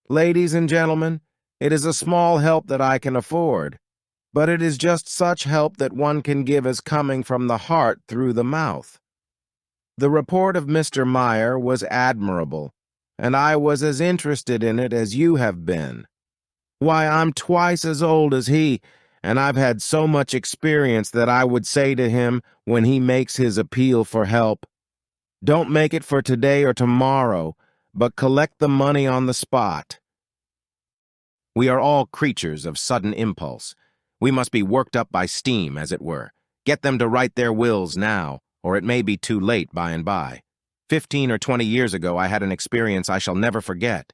Ladies and gentlemen, it is a small help that I can afford, but it is just such help that one can give as coming from the heart through the mouth. The report of Mr. Meyer was admirable, and I was as interested in it as you have been. Why, I'm twice as old as he, and I've had so much experience that I would say to him when he makes his appeal for help, don't make it for today or tomorrow, but collect the money on the spot. We are all creatures of sudden impulse. We must be worked up by steam, as it were. Get them to write their wills now, or it may be too late by and by. 15 or 20 years ago, I had an experience I shall never forget.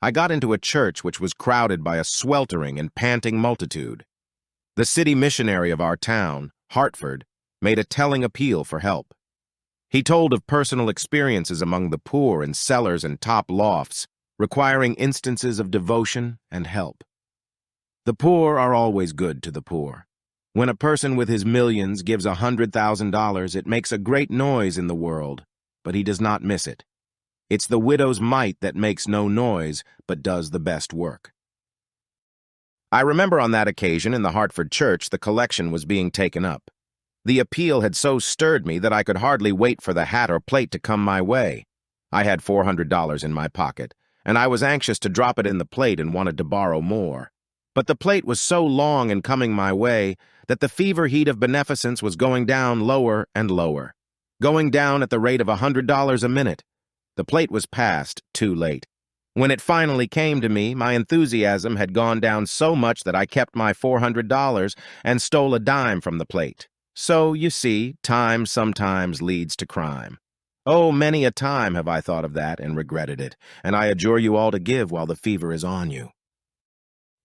I got into a church which was crowded by a sweltering and panting multitude. The city missionary of our town, Hartford, made a telling appeal for help. He told of personal experiences among the poor in cellars and top lofts, requiring instances of devotion and help. The poor are always good to the poor. When a person with his millions gives $100,000, it makes a great noise in the world, but he does not miss it. It's the widow's mite that makes no noise, but does the best work. I remember on that occasion in the Hartford church the collection was being taken up. The appeal had so stirred me that I could hardly wait for the hat or plate to come my way. I had $400 in my pocket, and I was anxious to drop it in the plate and wanted to borrow more. But the plate was so long in coming my way that the fever heat of beneficence was going down lower and lower, going down at the rate of $100 a minute. The plate was passed too late. When it finally came to me, my enthusiasm had gone down so much that I kept my $400 and stole a dime from the plate. So, you see, time sometimes leads to crime. Oh, many a time have I thought of that and regretted it, and I adjure you all to give while the fever is on you.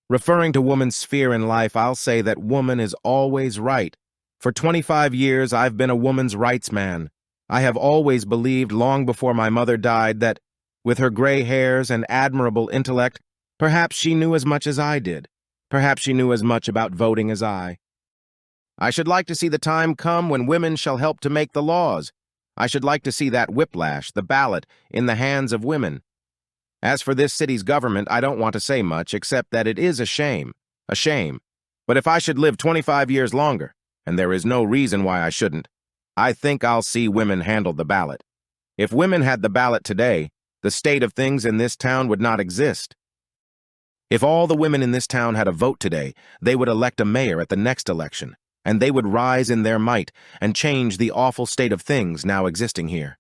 Referring to woman's sphere in life, I'll say that woman is always right. For 25 years, I've been a woman's rights man. I have always believed, long before my mother died, that, with her gray hairs and admirable intellect, perhaps she knew as much as I did. Perhaps she knew as much about voting as I. I should like to see the time come when women shall help to make the laws. I should like to see that whiplash, the ballot, in the hands of women. As for this city's government, I don't want to say much, except that it is a shame. A shame. But if I should live 25 years longer, and there is no reason why I shouldn't, I think I'll see women handle the ballot. If women had the ballot today, the state of things in this town would not exist. If all the women in this town had a vote today, they would elect a mayor at the next election, and they would rise in their might and change the awful state of things now existing here.